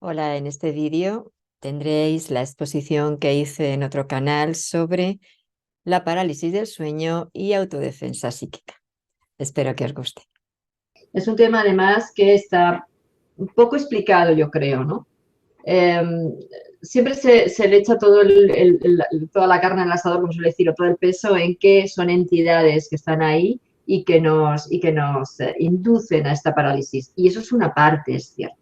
Hola, en este vídeo tendréis la exposición que hice en otro canal sobre la parálisis del sueño y autodefensa psíquica. Espero que os guste. Es un tema además que está un poco explicado, yo creo, ¿no? Eh, Siempre se le echa toda la carne al asador, como suele decir, o todo el peso en que son entidades que están ahí y que nos inducen a esta parálisis. Y eso es una parte, es cierto.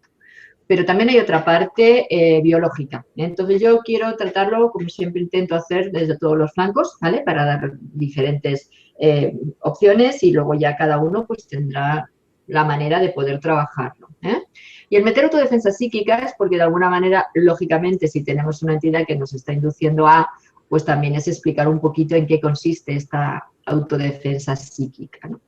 Pero también hay otra parte biológica. Entonces yo quiero tratarlo, como siempre intento hacer, desde todos los flancos, ¿vale? Para dar diferentes opciones y luego ya cada uno pues tendrá la manera de poder trabajarlo. Y el meter autodefensa psíquica es porque de alguna manera, lógicamente, si tenemos una entidad que nos está induciendo a, pues también es explicar un poquito en qué consiste esta autodefensa psíquica, ¿no?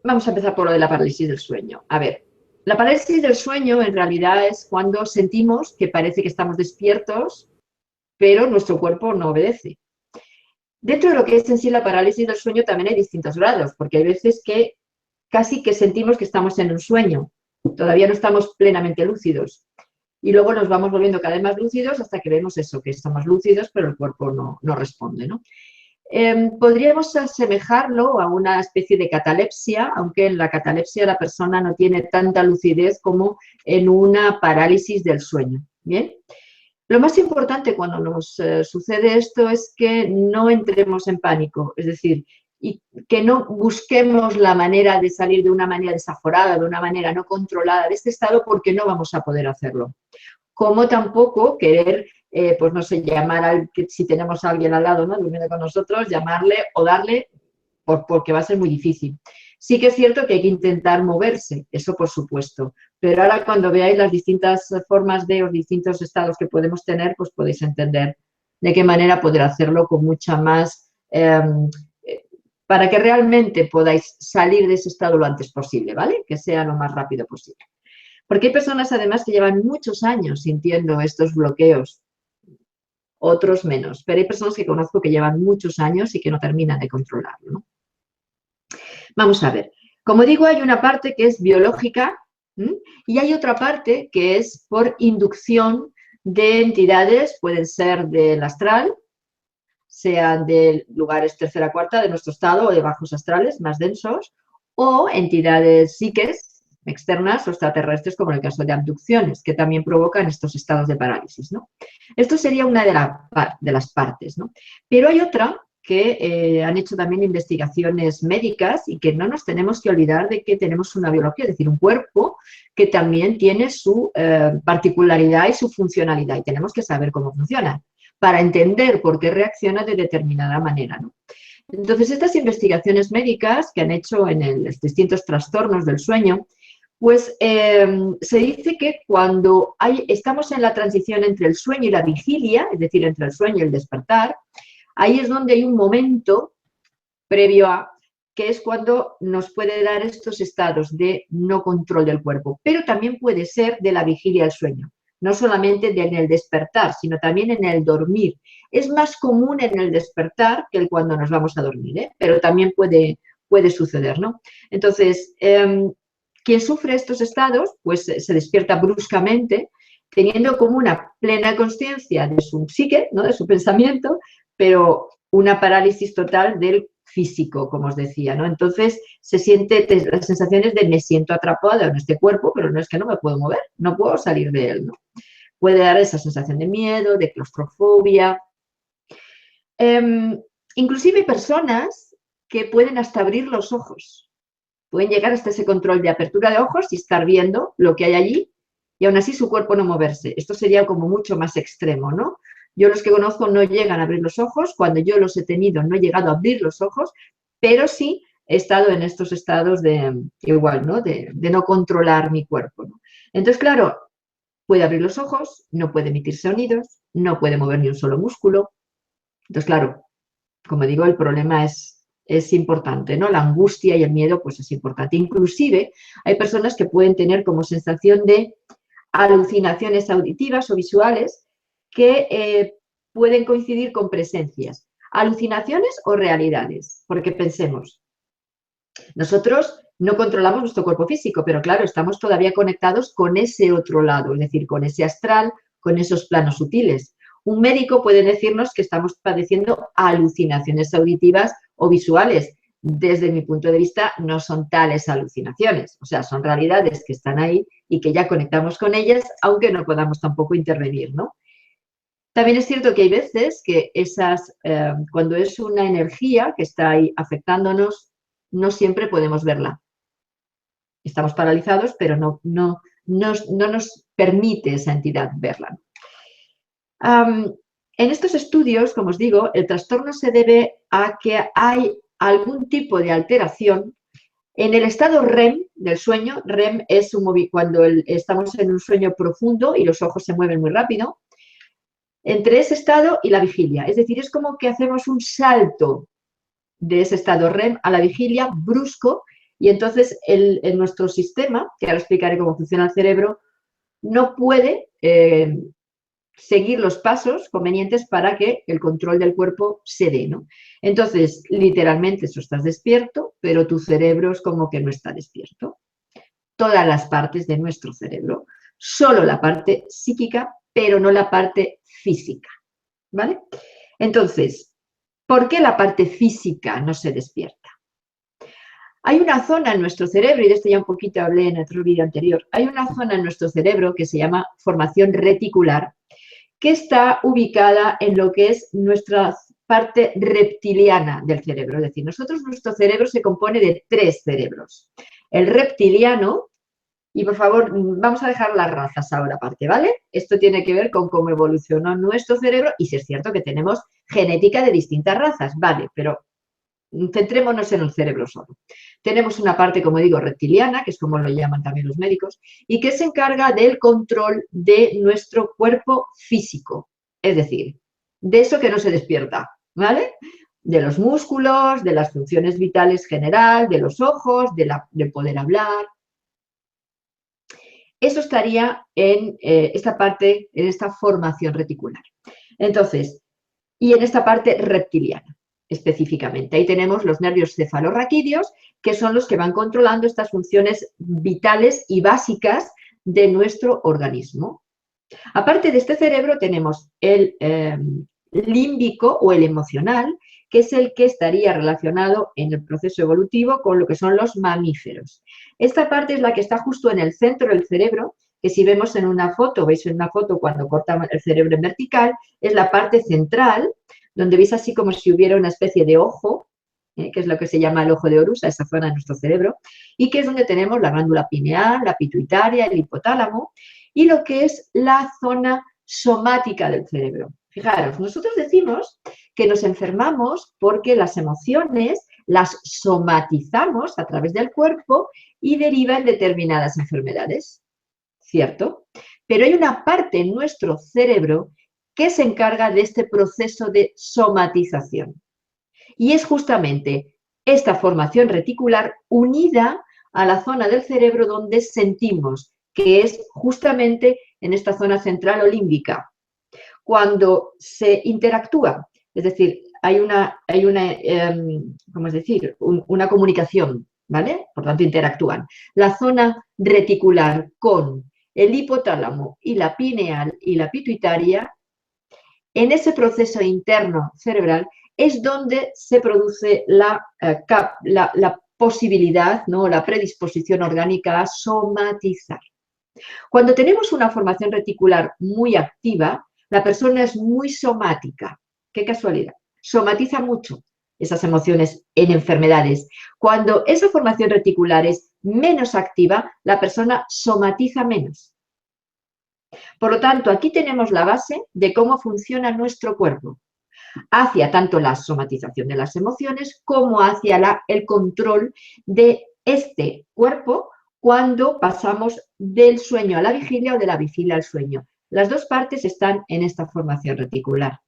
Vamos a empezar por lo de la parálisis del sueño. A ver, la parálisis del sueño en realidad es cuando sentimos que parece que estamos despiertos, pero nuestro cuerpo no obedece. Dentro de lo que es en sí la parálisis del sueño también hay distintos grados, porque hay veces que casi que sentimos que estamos en un sueño, todavía no estamos plenamente lúcidos. Y luego nos vamos volviendo cada vez más lúcidos hasta que vemos eso, que estamos lúcidos, pero el cuerpo no responde, ¿no? Podríamos asemejarlo a una especie de catalepsia, aunque en la catalepsia la persona no tiene tanta lucidez como en una parálisis del sueño. ¿Bien? Lo más importante cuando nos sucede esto es que no entremos en pánico, es decir, y que no busquemos la manera de salir de una manera desaforada, de una manera no controlada de este estado, porque no vamos a poder hacerlo. Como tampoco querer, pues no sé, llamar al que si tenemos a alguien al lado, ¿no? Durmiendo con nosotros, llamarle o darle, porque va a ser muy difícil. Sí que es cierto que hay que intentar moverse, eso por supuesto, pero ahora cuando veáis las distintas formas de los distintos estados que podemos tener, pues podéis entender de qué manera poder hacerlo con mucha más, para que realmente podáis salir de ese estado lo antes posible, ¿vale? Que sea lo más rápido posible. Porque hay personas además que llevan muchos años sintiendo estos bloqueos, otros menos, pero hay personas que conozco que llevan muchos años y que no terminan de controlarlo, ¿no? Vamos a ver, como digo, hay una parte que es biológica, ¿m? Y hay otra parte que es por inducción de entidades, pueden ser del astral, sean de lugares tercera cuarta de nuestro estado o de bajos astrales más densos, o entidades psiques externas o extraterrestres, como en el caso de abducciones, que también provocan estos estados de parálisis, ¿no? Esto sería una de las partes, ¿no? Pero hay otra que han hecho también investigaciones médicas y que no nos tenemos que olvidar de que tenemos una biología, es decir, un cuerpo que también tiene su particularidad y su funcionalidad y tenemos que saber cómo funciona para entender por qué reacciona de determinada manera, ¿no? Entonces, estas investigaciones médicas que han hecho en los distintos trastornos del sueño, pues se dice que cuando estamos en la transición entre el sueño y la vigilia, es decir, entre el sueño y el despertar, ahí es donde hay un momento previo a que es cuando nos puede dar estos estados de no control del cuerpo, pero también puede ser de la vigilia al sueño, no solamente en el despertar, sino también en el dormir. Es más común en el despertar que cuando nos vamos a dormir, ¿eh? Pero también puede suceder, ¿no? Entonces, quien sufre estos estados, pues se despierta bruscamente, teniendo como una plena conciencia de su psique, ¿no? De su pensamiento, pero una parálisis total del físico, como os decía, ¿no? Entonces se siente las sensaciones de me siento atrapada en este cuerpo, pero no es que no me puedo mover, no puedo salir de él, ¿no? Puede dar esa sensación de miedo, de claustrofobia. Inclusive personas que pueden hasta abrir los ojos, pueden llegar hasta ese control de apertura de ojos y estar viendo lo que hay allí y aún así su cuerpo no moverse. Esto sería como mucho más extremo, ¿no? Yo los que conozco no llegan a abrir los ojos, cuando yo los he tenido no he llegado a abrir los ojos, pero sí he estado en estos estados de igual, ¿no? De no controlar mi cuerpo, ¿no? Entonces, claro, puede abrir los ojos, no puede emitir sonidos, no puede mover ni un solo músculo. Entonces, claro, como digo, el problema es importante, ¿no? La angustia y el miedo, pues es importante. Inclusive, hay personas que pueden tener como sensación de alucinaciones auditivas o visuales que pueden coincidir con presencias. Alucinaciones o realidades, porque pensemos, nosotros No controlamos nuestro cuerpo físico, pero claro, estamos todavía conectados con ese otro lado, es decir, con ese astral, con esos planos sutiles. Un médico puede decirnos que estamos padeciendo alucinaciones auditivas o visuales. Desde mi punto de vista, no son tales alucinaciones, o sea, son realidades que están ahí y que ya conectamos con ellas, aunque no podamos tampoco intervenir, ¿no? También es cierto que hay veces que cuando es una energía que está ahí afectándonos, no siempre podemos verla. Estamos paralizados, pero no nos permite esa entidad verla. En estos estudios, como os digo, el trastorno se debe a que hay algún tipo de alteración en el estado REM del sueño. REM es cuando estamos en un sueño profundo y los ojos se mueven muy rápido, entre ese estado y la vigilia. Es decir, es como que hacemos un salto de ese estado REM a la vigilia brusco y entonces en nuestro sistema, que ahora explicaré cómo funciona el cerebro, no puede seguir los pasos convenientes para que el control del cuerpo se dé, ¿no? Entonces, literalmente, tú estás despierto, pero tu cerebro es como que no está despierto. Todas las partes de nuestro cerebro, solo la parte psíquica, pero no la parte física, ¿vale? Entonces, ¿por qué la parte física no se despierta? Hay una zona en nuestro cerebro, y de esto ya un poquito hablé en otro vídeo anterior, hay una zona en nuestro cerebro que se llama formación reticular, que está ubicada en lo que es nuestra parte reptiliana del cerebro. Es decir, nuestro cerebro se compone de 3 cerebros. El reptiliano, y por favor, vamos a dejar las razas ahora aparte, ¿vale? Esto tiene que ver con cómo evolucionó nuestro cerebro, y si es cierto que tenemos genética de distintas razas, vale, pero centrémonos en el cerebro solo. Tenemos una parte, como digo, reptiliana, que es como lo llaman también los médicos, y que se encarga del control de nuestro cuerpo físico, es decir, de eso que no se despierta, ¿vale? De los músculos, de las funciones vitales general, de los ojos, de poder hablar. Eso estaría en esta parte, en esta formación reticular. Entonces, y en esta parte reptiliana específicamente. Ahí tenemos los nervios cefalorraquídeos, que son los que van controlando estas funciones vitales y básicas de nuestro organismo. Aparte de este cerebro tenemos el límbico o el emocional, que es el que estaría relacionado en el proceso evolutivo con lo que son los mamíferos. Esta parte es la que está justo en el centro del cerebro, que si vemos en una foto, veis en una foto cuando cortamos el cerebro en vertical, es la parte central, donde veis así como si hubiera una especie de ojo, que es lo que se llama el ojo de Horus, esa zona de nuestro cerebro, y que es donde tenemos la glándula pineal, la pituitaria, el hipotálamo, y lo que es la zona somática del cerebro. Fijaros, nosotros decimos que nos enfermamos porque las emociones las somatizamos a través del cuerpo y derivan determinadas enfermedades, ¿cierto? Pero hay una parte en nuestro cerebro que se encarga de este proceso de somatización. Y es justamente esta formación reticular unida a la zona del cerebro donde sentimos, que es justamente en esta zona central o límbica. Cuando se interactúa, es decir, hay una comunicación, ¿vale? Por tanto, interactúan. La zona reticular con el hipotálamo y la pineal y la pituitaria, en ese proceso interno cerebral es donde se produce la posibilidad, ¿no?, la predisposición orgánica a somatizar. Cuando tenemos una formación reticular muy activa, la persona es muy somática. ¡Qué casualidad! Somatiza mucho esas emociones en enfermedades. Cuando esa formación reticular es menos activa, la persona somatiza menos. Por lo tanto, aquí tenemos la base de cómo funciona nuestro cuerpo, hacia tanto la somatización de las emociones como hacia el control de este cuerpo cuando pasamos del sueño a la vigilia o de la vigilia al sueño. Las dos partes están en esta formación reticular.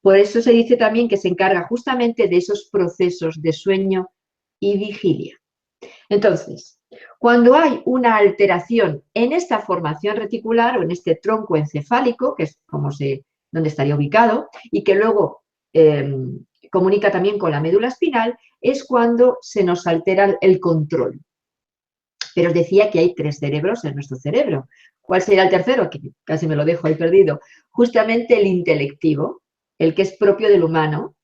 Por eso se dice también que se encarga justamente de esos procesos de sueño y vigilia. Entonces, cuando hay una alteración en esta formación reticular o en este tronco encefálico, que es donde estaría ubicado, y que luego comunica también con la médula espinal, es cuando se nos altera el control. Pero os decía que hay 3 cerebros en nuestro cerebro. ¿Cuál sería el tercero? Que casi me lo dejo ahí perdido. Justamente el intelectivo, el que es propio del humano,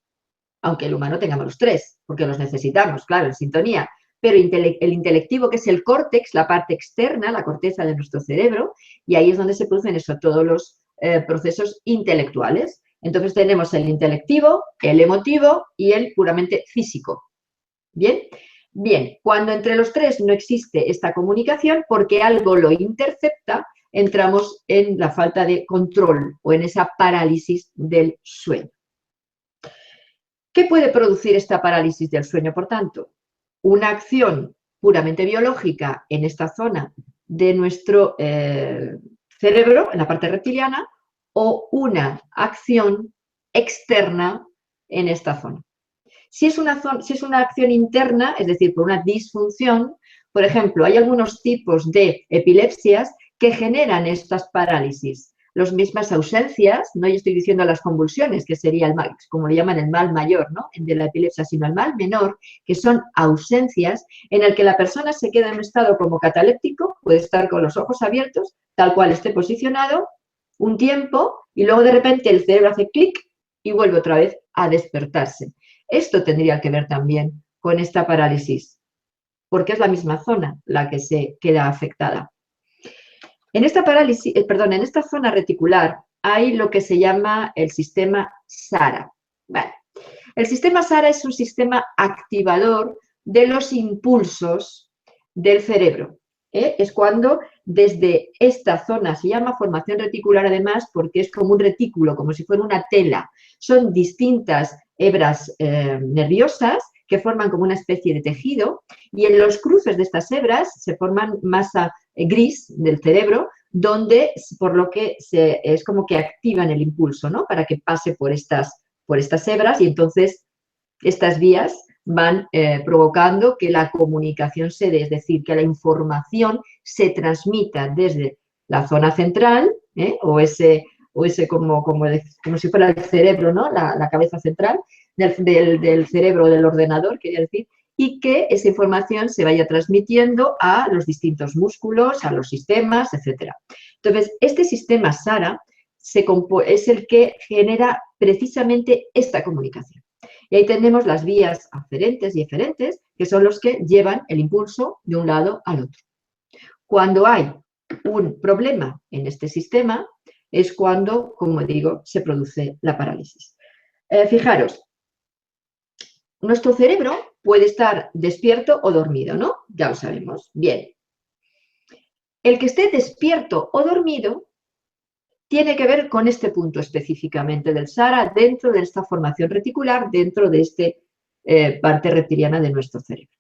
aunque el humano tengamos los 3, porque los necesitamos, claro, en sintonía. Pero el intelectivo, que es el córtex, la parte externa, la corteza de nuestro cerebro, y ahí es donde se producen todos los procesos intelectuales. Entonces tenemos el intelectivo, el emotivo y el puramente físico. ¿Bien? Bien, cuando entre los 3 no existe esta comunicación, porque algo lo intercepta, entramos en la falta de control o en esa parálisis del sueño. ¿Qué puede producir esta parálisis del sueño, por tanto? Una acción puramente biológica en esta zona de nuestro cerebro, en la parte reptiliana, o una acción externa en esta zona. Si es una acción interna, es decir, por una disfunción, por ejemplo, hay algunos tipos de epilepsias que generan estas parálisis. Las mismas ausencias, no yo estoy diciendo las convulsiones, que sería el mal, como le llaman el mal mayor, ¿no? De la epilepsia, sino el mal menor, que son ausencias en el que la persona se queda en un estado como cataléptico, puede estar con los ojos abiertos, tal cual esté posicionado, un tiempo, y luego de repente el cerebro hace clic y vuelve otra vez a despertarse. Esto tendría que ver también con esta parálisis, porque es la misma zona la que se queda afectada. En esta parálisis, en esta zona reticular hay lo que se llama el sistema SARA. Vale. El sistema SARA es un sistema activador de los impulsos del cerebro. Es cuando desde esta zona, se llama formación reticular además porque es como un retículo, como si fuera una tela. Son distintas hebras nerviosas que forman como una especie de tejido y en los cruces de estas hebras se forman masa gris del cerebro, donde por lo que es como que activan el impulso, ¿no? Para que pase por estas hebras y entonces estas vías van provocando que la comunicación se dé, es decir, que la información se transmita desde la zona central, o ese como si fuera el cerebro, ¿no? La cabeza central del cerebro del ordenador, quería decir, y que esa información se vaya transmitiendo a los distintos músculos, a los sistemas, etc. Entonces, este sistema SARA es el que genera precisamente esta comunicación. Y ahí tenemos las vías aferentes y eferentes, que son los que llevan el impulso de un lado al otro. Cuando hay un problema en este sistema, es cuando, como digo, se produce la parálisis. Fijaros, nuestro cerebro puede estar despierto o dormido, ¿no? Ya lo sabemos. Bien. El que esté despierto o dormido tiene que ver con este punto específicamente del SARA dentro de esta formación reticular, dentro de esta parte reptiliana de nuestro cerebro.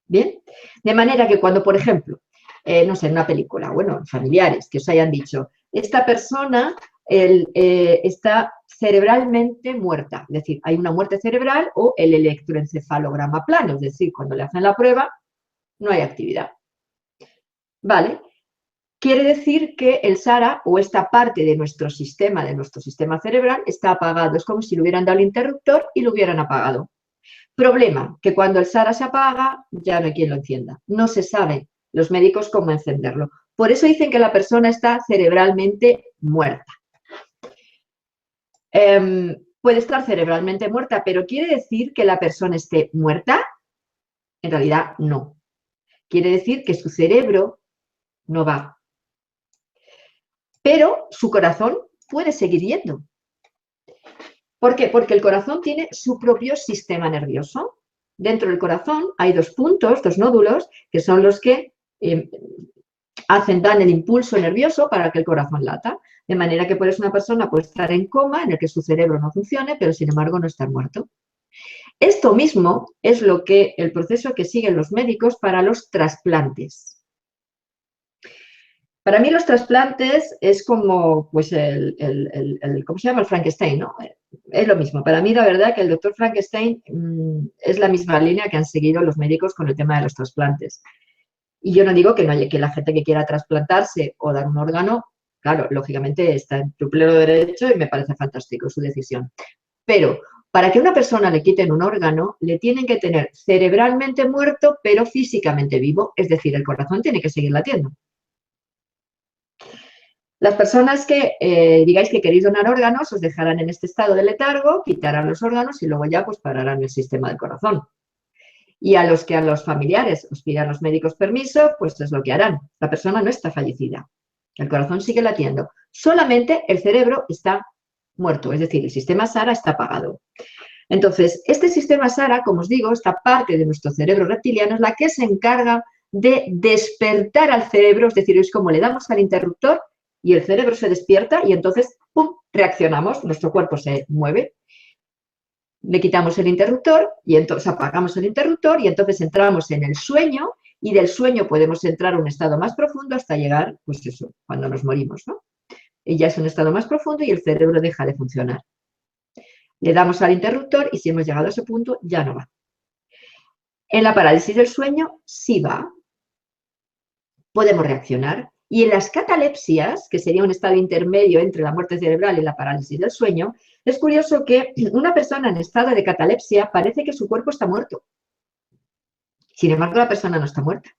¿Bien? De manera que cuando, por ejemplo, no sé, en una película, bueno, familiares que os hayan dicho, esta persona está cerebralmente muerta, es decir, hay una muerte cerebral o el electroencefalograma plano, es decir, cuando le hacen la prueba no hay actividad. ¿Vale? Quiere decir que el SARA o esta parte de nuestro sistema cerebral está apagado, es como si le hubieran dado el interruptor y lo hubieran apagado. Problema, que cuando el SARA se apaga ya no hay quien lo encienda, no se sabe los médicos cómo encenderlo. Por eso dicen que la persona está cerebralmente muerta. Puede estar cerebralmente muerta, pero ¿quiere decir que la persona esté muerta? En realidad no. Quiere decir que su cerebro no va. Pero su corazón puede seguir yendo. ¿Por qué? Porque el corazón tiene su propio sistema nervioso. Dentro del corazón hay 2 puntos, 2 nódulos, que son los que dan el impulso nervioso para que el corazón lata. De manera que por eso una persona puede estar en coma, en el que su cerebro no funcione, pero sin embargo no está muerto. Esto mismo es el proceso que siguen los médicos para los trasplantes. Para mí los trasplantes es como, pues, ¿cómo se llama? El Frankenstein, ¿no? Es lo mismo. Para mí, la verdad, que el doctor Frankenstein es la misma línea que han seguido los médicos con el tema de los trasplantes. Y yo no digo que la gente que quiera trasplantarse o dar un órgano, claro, lógicamente está en su pleno derecho y me parece fantástico su decisión. Pero Para que a una persona le quiten un órgano, le tienen que tener cerebralmente muerto, pero físicamente vivo, es decir, el corazón tiene que seguir latiendo. Las personas que digáis que queréis donar órganos os dejarán en este estado de letargo, quitarán los órganos y luego ya pues pararán el sistema del corazón. Y a los que a los familiares os pidan los médicos permiso, pues es lo que harán. La persona no está fallecida. El corazón sigue latiendo. Solamente el cerebro está muerto, es decir, el sistema SARA está apagado. Entonces, este sistema SARA, como os digo, esta parte de nuestro cerebro reptiliano es la que se encarga de despertar al cerebro, es decir, es como le damos al interruptor y el cerebro se despierta y entonces, ¡pum!, reaccionamos, nuestro cuerpo se mueve. Le quitamos el interruptor y entonces apagamos el interruptor y entonces entramos en el sueño y del sueño podemos entrar a un estado más profundo hasta llegar, pues eso, cuando nos morimos, ¿no? Y ya es un estado más profundo y el cerebro deja de funcionar. Le damos al interruptor y si hemos llegado a ese punto ya no va. En la parálisis del sueño sí va. Podemos reaccionar. Y en las catalepsias, que sería un estado intermedio entre la muerte cerebral y la parálisis del sueño, es curioso que una persona en estado de catalepsia parece que su cuerpo está muerto. Sin embargo, la persona no está muerta.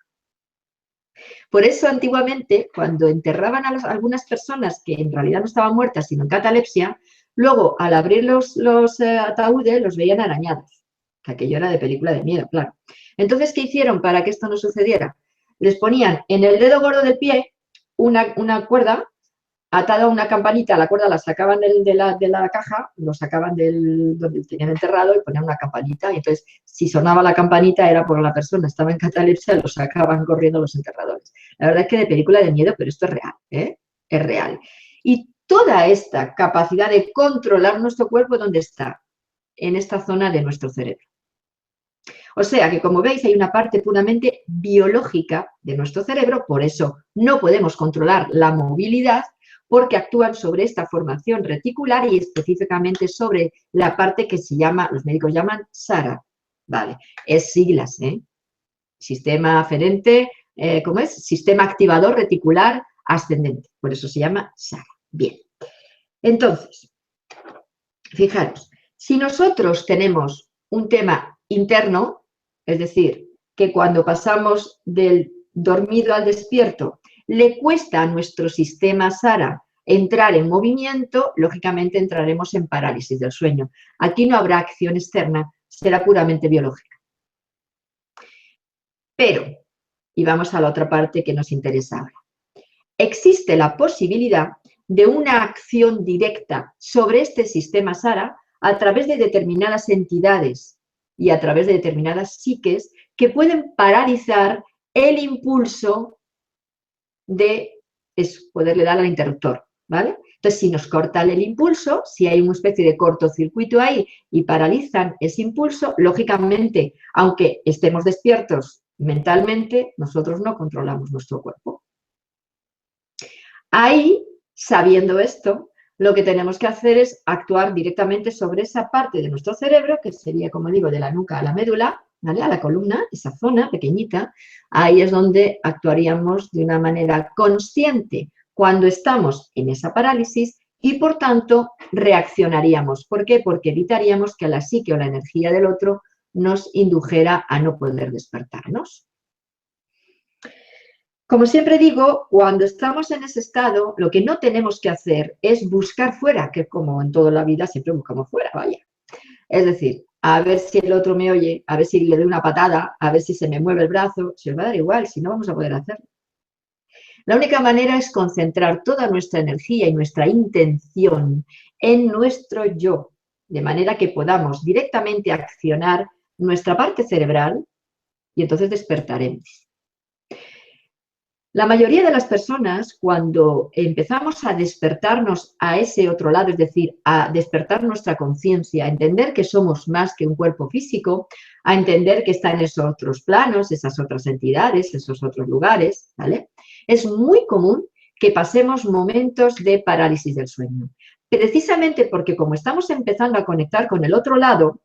Por eso, antiguamente, cuando enterraban a algunas personas que en realidad no estaban muertas, sino en catalepsia, luego, al abrir los ataúdes, los veían arañados. Que aquello era de película de miedo, claro. Entonces, ¿qué hicieron para que esto no sucediera? Les ponían en el dedo gordo del pie una cuerda atada a una campanita, la cuerda la sacaban de la caja, lo sacaban donde tenían enterrado y ponían una campanita. Y entonces, si sonaba la campanita era porque la persona estaba en catalepsia, lo sacaban corriendo los enterradores. La verdad es que de película de miedo, pero esto es real, ¿eh? Es real. Y toda esta capacidad de controlar nuestro cuerpo, ¿dónde está? En esta zona de nuestro cerebro. O sea que, como veis, hay una parte puramente biológica de nuestro cerebro, por eso no podemos controlar la movilidad, porque actúan sobre esta formación reticular y específicamente sobre la parte que se llama, los médicos llaman SARA. Vale, es siglas, ¿eh? Sistema aferente, ¿cómo es? Sistema activador reticular ascendente, por eso se llama SARA. Bien, entonces, fijaros, si nosotros tenemos un tema interno, es decir, que cuando pasamos del dormido al despierto le cuesta a nuestro sistema SARA entrar en movimiento, lógicamente entraremos en parálisis del sueño. Aquí no habrá acción externa, será puramente biológica. Pero, y vamos a la otra parte que nos interesa ahora, existe la posibilidad de una acción directa sobre este sistema SARA a través de determinadas entidades y a través de determinadas psiques que pueden paralizar el impulso de poderle dar al interruptor, ¿vale? Entonces, si nos cortan el impulso, si hay una especie de cortocircuito ahí y paralizan ese impulso, lógicamente, aunque estemos despiertos mentalmente, nosotros no controlamos nuestro cuerpo. Ahí, sabiendo esto, lo que tenemos que hacer es actuar directamente sobre esa parte de nuestro cerebro, que sería, como digo, de la nuca a la médula, ¿vale? A la columna, esa zona pequeñita. Ahí es donde actuaríamos de una manera consciente cuando estamos en esa parálisis y, por tanto, reaccionaríamos. ¿Por qué? Porque evitaríamos que la psique o la energía del otro nos indujera a no poder despertarnos. Como siempre digo, cuando estamos en ese estado, lo que no tenemos que hacer es buscar fuera, que como en toda la vida siempre buscamos fuera, vaya. Es decir, a ver si el otro me oye, a ver si le doy una patada, a ver si se me mueve el brazo, se os va a dar igual, si no vamos a poder hacerlo. La única manera es concentrar toda nuestra energía y nuestra intención en nuestro yo, de manera que podamos directamente accionar nuestra parte cerebral y entonces despertaremos. La mayoría de las personas, cuando empezamos a despertarnos a ese otro lado, es decir, a despertar nuestra conciencia, a entender que somos más que un cuerpo físico, a entender que está en esos otros planos, esas otras entidades, esos otros lugares, ¿vale? Es muy común que pasemos momentos de parálisis del sueño. Precisamente porque como estamos empezando a conectar con el otro lado,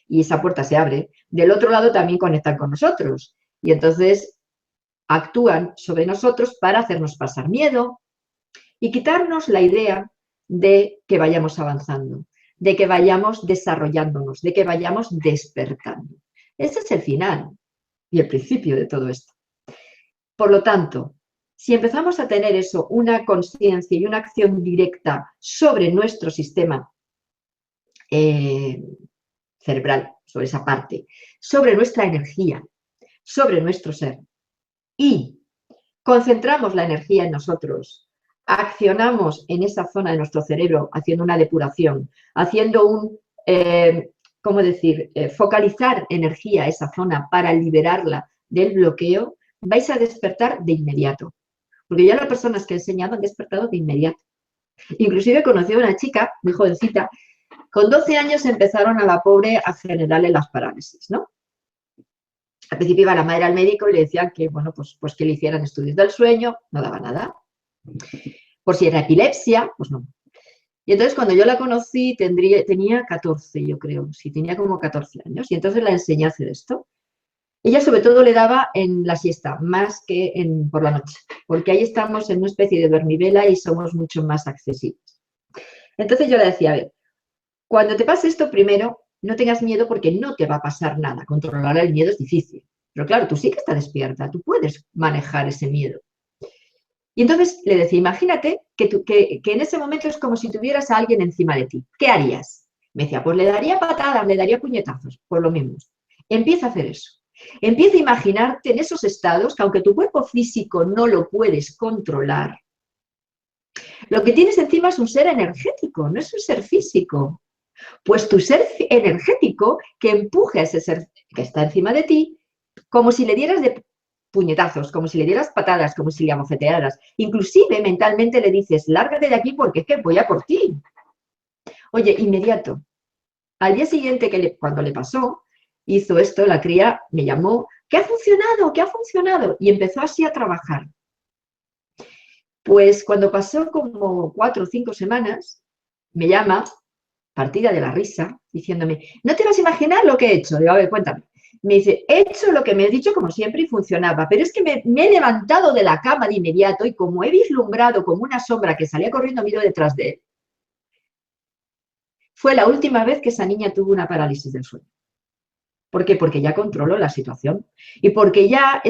y esa puerta se abre, del otro lado también conectan con nosotros. Y entonces actúan sobre nosotros para hacernos pasar miedo y quitarnos la idea de que vayamos avanzando. de que vayamos desarrollándonos, de que vayamos despertando. Ese es el final y el principio de todo esto. Por lo tanto, si empezamos a tener eso, una conciencia y una acción directa sobre nuestro sistema cerebral, sobre esa parte, sobre nuestra energía, sobre nuestro ser, y concentramos la energía en nosotros, accionamos en esa zona de nuestro cerebro haciendo una depuración, haciendo un, ¿cómo decir?, focalizar energía a esa zona para liberarla del bloqueo, vais a despertar de inmediato. Porque ya las personas que he enseñado han despertado de inmediato. Inclusive conocí a una chica, muy jovencita, con 12 años empezaron a la pobre a generarle las parálisis, ¿no? Al principio iba la madre al médico y le decían que, bueno, pues que le hicieran estudios del sueño, no daba nada. Por si era epilepsia, pues no. Y entonces cuando yo la conocí tenía 14, yo creo, sí, tenía como 14 años, y entonces la enseñé a hacer esto. Ella sobre todo le daba en la siesta, más que por la noche, porque ahí estamos en una especie de dormivela y somos mucho más accesibles. Entonces yo le decía, a ver, cuando te pase esto primero, no tengas miedo porque no te va a pasar nada. Controlar el miedo es difícil. Pero claro, tú sí que estás despierta, tú puedes manejar ese miedo. Y entonces le decía, imagínate que en ese momento es como si tuvieras a alguien encima de ti. ¿Qué harías? Me decía, pues le daría patadas, le daría puñetazos, por lo mismo. Empieza a hacer eso. Empieza a imaginarte en esos estados que aunque tu cuerpo físico no lo puedes controlar, lo que tienes encima es un ser energético, no es un ser físico. Pues tu ser energético que empuje a ese ser que está encima de ti, como si le dieras de puñetazos, como si le dieras patadas, como si le abofetearas. Inclusive mentalmente le dices, lárgate de aquí porque es que voy a por ti. Oye, inmediato. Al día siguiente, cuando le pasó, hizo esto, la cría me llamó, ¿qué ha funcionado? ¿Qué ha funcionado? Y empezó así a trabajar. Pues cuando pasó como 4 o 5 semanas, me llama, partida de la risa, diciéndome, no te vas a imaginar lo que he hecho. Digo, a ver, cuéntame. Me dice, he hecho lo que me has dicho como siempre y funcionaba, pero es que me he levantado de la cama de inmediato y como he vislumbrado como una sombra que salía corriendo, miro detrás de él. Fue la última vez que esa niña tuvo una parálisis del sueño. ¿Por qué? Porque ya controló la situación y porque ya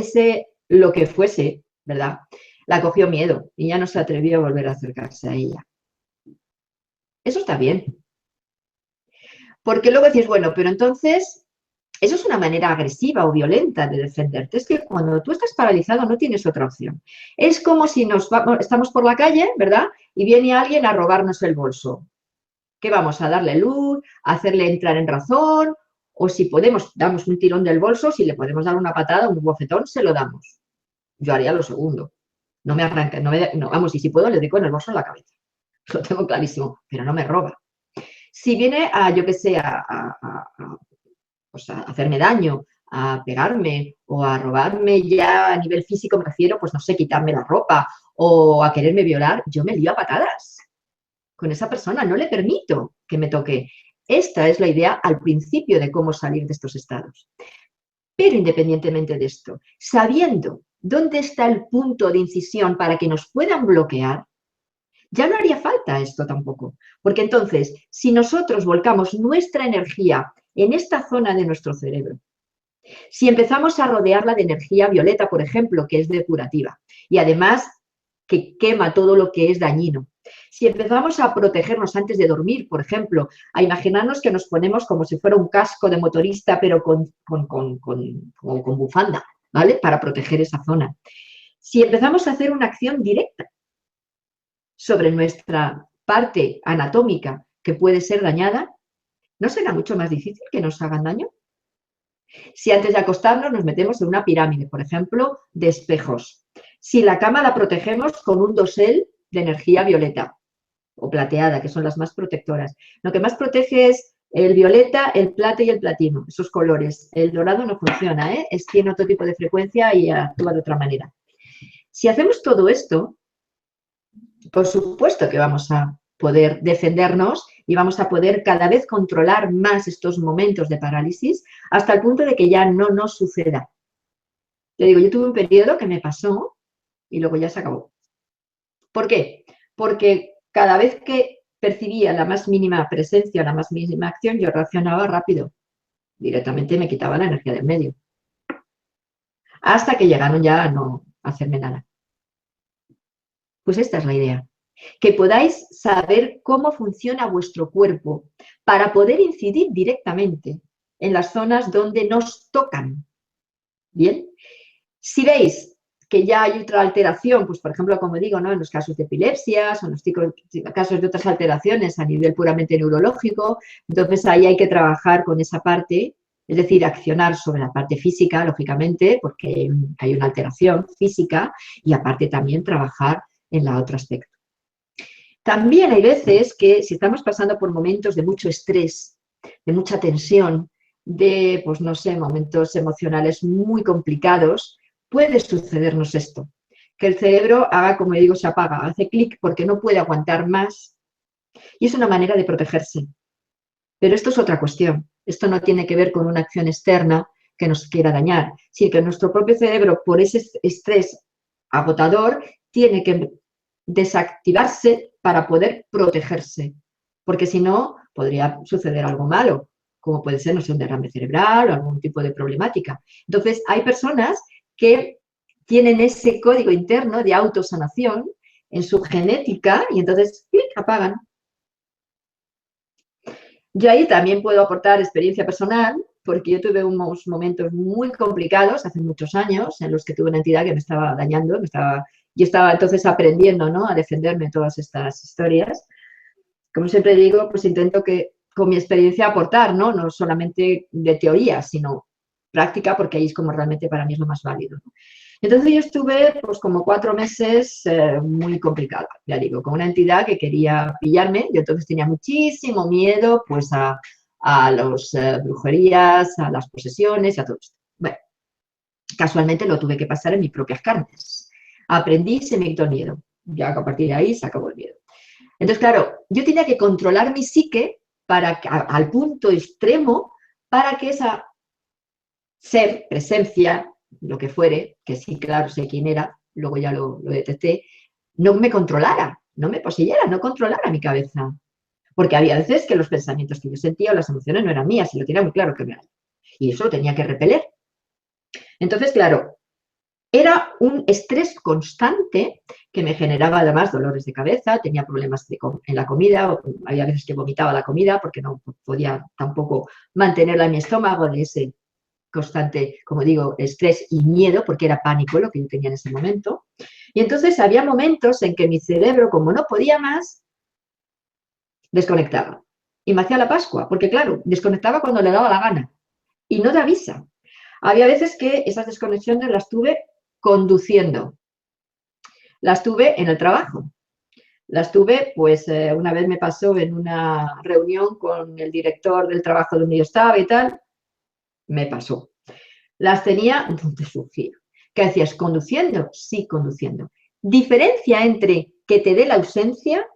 lo que fuese, ¿verdad?, la cogió miedo y ya no se atrevió a volver a acercarse a ella. Eso está bien. Porque luego decís, bueno, pero entonces, eso es una manera agresiva o violenta de defenderte. Es que cuando tú estás paralizado no tienes otra opción. Es como si estamos por la calle, ¿verdad?, y viene alguien a robarnos el bolso. ¿Qué vamos a darle luz? ¿A hacerle entrar en razón? O si podemos, damos un tirón del bolso, si le podemos dar una patada, un bofetón, se lo damos. Yo haría lo segundo. No me arranca, vamos, y si puedo, le doy con el bolso en la cabeza. Lo tengo clarísimo, pero no me roba. Si viene a, yo qué sé, pues a hacerme daño, a pegarme o a robarme ya a nivel físico, me refiero, pues no sé, quitarme la ropa o a quererme violar, yo me lío a patadas con esa persona, no le permito que me toque. Esta es la idea al principio de cómo salir de estos estados. Pero independientemente de esto, sabiendo dónde está el punto de incisión para que nos puedan bloquear, ya no haría falta esto tampoco. Porque entonces, si nosotros volcamos nuestra energía en esta zona de nuestro cerebro, si empezamos a rodearla de energía violeta, por ejemplo, que es depurativa, y además que quema todo lo que es dañino, si empezamos a protegernos antes de dormir, por ejemplo, a imaginarnos que nos ponemos como si fuera un casco de motorista, pero con bufanda, ¿vale?, para proteger esa zona. Si empezamos a hacer una acción directa sobre nuestra parte anatómica que puede ser dañada, ¿no será mucho más difícil que nos hagan daño? Si antes de acostarnos nos metemos en una pirámide, por ejemplo, de espejos. Si la cama la protegemos con un dosel de energía violeta o plateada, que son las más protectoras. Lo que más protege es el violeta, el plata y el platino, esos colores. El dorado no funciona, ¿eh? Tiene otro tipo de frecuencia y actúa de otra manera. Si hacemos todo esto, por supuesto que vamos a poder defendernos y vamos a poder cada vez controlar más estos momentos de parálisis hasta el punto de que ya no nos suceda. Te digo, yo tuve un periodo que me pasó y luego ya se acabó. ¿Por qué? Porque cada vez que percibía la más mínima presencia, la más mínima acción, yo reaccionaba rápido. Directamente me quitaba la energía del medio. Hasta que llegaron ya a no hacerme nada. Pues esta es la idea. Que podáis saber cómo funciona vuestro cuerpo para poder incidir directamente en las zonas donde nos tocan. ¿Bien? Si veis que ya hay otra alteración, pues por ejemplo, como digo, ¿no? En los casos de epilepsias o en los casos de otras alteraciones a nivel puramente neurológico, entonces ahí hay que trabajar con esa parte, es decir, accionar sobre la parte física, lógicamente, porque hay una alteración física y aparte también trabajar en el otro aspecto. También hay veces que si estamos pasando por momentos de mucho estrés, de mucha tensión, de, pues no sé, momentos emocionales muy complicados, puede sucedernos esto, que el cerebro haga, como digo, se apaga, hace clic porque no puede aguantar más y es una manera de protegerse. Pero esto es otra cuestión, esto no tiene que ver con una acción externa que nos quiera dañar, sino que nuestro propio cerebro, por ese estrés agotador, tiene que desactivarse para poder protegerse, porque si no, podría suceder algo malo, como puede ser, no sé, un derrame cerebral o algún tipo de problemática. Entonces, hay personas que tienen ese código interno de autosanación en su genética y entonces ¡clic!, apagan. Yo ahí también puedo aportar experiencia personal, porque yo tuve unos momentos muy complicados hace muchos años en los que tuve una entidad que me estaba dañando, yo estaba entonces aprendiendo, ¿no?, a defenderme de todas estas historias. Como siempre digo, pues intento que con mi experiencia aportar, ¿no? No solamente de teoría, sino práctica, porque ahí es como realmente para mí es lo más válido, ¿no? Entonces yo estuve pues como 4 meses muy complicada, ya digo, con una entidad que quería pillarme. Yo entonces tenía muchísimo miedo pues a las brujerías, a las posesiones, a todo esto. Bueno, casualmente lo tuve que pasar en mis propias carnes. Aprendí, se me quitó el miedo. Ya que a partir de ahí se acabó el miedo. Entonces, claro, yo tenía que controlar mi psique al punto extremo para que esa ser, presencia, lo que fuere, que sí, claro, sé quién era, luego ya lo detecté, no me controlara, no me poseyera, no controlara mi cabeza. Porque había veces que los pensamientos que yo sentía o las emociones no eran mías, y lo tenía muy claro que no eran. Y eso lo tenía que repeler. Entonces, claro, era un estrés constante que me generaba además dolores de cabeza, tenía problemas en la comida, había veces que vomitaba la comida porque no podía tampoco mantenerla en mi estómago de ese constante, como digo, estrés y miedo, porque era pánico lo que yo tenía en ese momento. Y entonces había momentos en que mi cerebro, como no podía más, desconectaba. Y me hacía la Pascua, porque claro, desconectaba cuando le daba la gana. Y no te avisa. Había veces que esas desconexiones las tuve conduciendo. Las tuve en el trabajo. Las tuve, pues una vez me pasó en una reunión con el director del trabajo donde yo estaba y tal, me pasó. Las tenía donde surgía. ¿Qué hacías? ¿Conduciendo? Sí, conduciendo. Diferencia entre que te dé la ausencia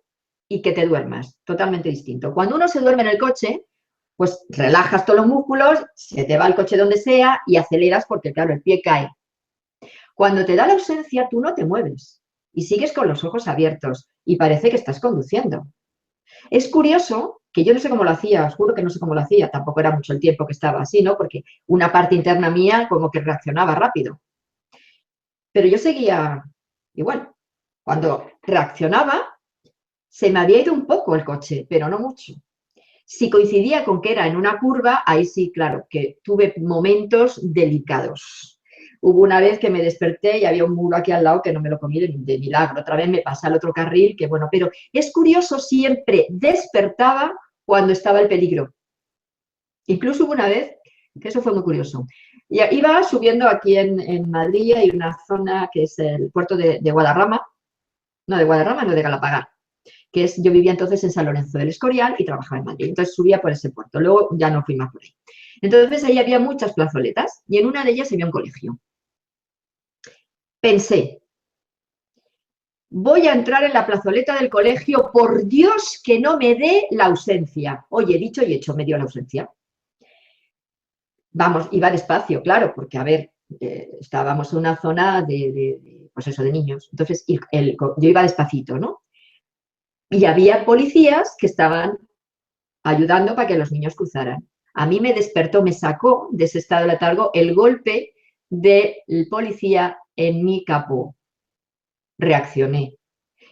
y que te duermas. Totalmente distinto. Cuando uno se duerme en el coche, pues relajas todos los músculos, se te va el coche donde sea y aceleras porque, claro, el pie cae. Cuando te da la ausencia, tú no te mueves y sigues con los ojos abiertos y parece que estás conduciendo. Es curioso que yo no sé cómo lo hacía, os juro que no sé cómo lo hacía, tampoco era mucho el tiempo que estaba así, ¿no? Porque una parte interna mía como que reaccionaba rápido. Pero yo seguía igual. Cuando reaccionaba, se me había ido un poco el coche, pero no mucho. Si coincidía con que era en una curva, ahí sí, claro, que tuve momentos delicados. Hubo una vez que me desperté y había un muro aquí al lado que no me lo comí de milagro. Otra vez me pasé al otro carril, que bueno, pero es curioso, siempre despertaba cuando estaba el peligro. Incluso hubo una vez, que eso fue muy curioso. Y iba subiendo aquí en Madrid, hay una zona que es el puerto de Guadarrama, no, de Guadarrama, no, de Galapagar, que es, yo vivía entonces en San Lorenzo del Escorial y trabajaba en Madrid, entonces subía por ese puerto, luego ya no fui más por ahí. Entonces ahí había muchas plazoletas y en una de ellas había un colegio. Pensé, voy a entrar en la plazoleta del colegio, por Dios que no me dé la ausencia. Oye, dicho y hecho, me dio la ausencia. Vamos, iba despacio, claro, porque a ver, estábamos en una zona pues eso, de niños. Entonces, yo iba despacito, ¿no? y había policías que estaban ayudando para que los niños cruzaran. A mí me despertó, me sacó de ese estado de letargo el golpe del policía en mi capó. Reaccioné.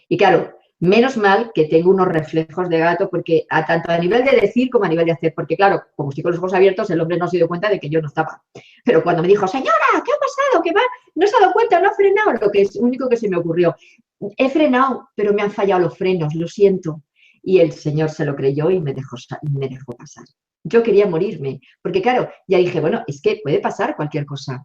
Y claro, menos mal que tengo unos reflejos de gato, porque tanto a nivel de decir como a nivel de hacer, porque claro, como estoy con los ojos abiertos, el hombre no se dio cuenta de que yo no estaba. Pero cuando me dijo, señora, ¿qué ha pasado? ¿Qué va? No se ha dado cuenta, no ha frenado, lo que es único que se me ocurrió. He frenado, pero me han fallado los frenos, lo siento. Y el señor se lo creyó y me dejó pasar. Yo quería morirme, porque claro, ya dije, bueno, es que puede pasar cualquier cosa.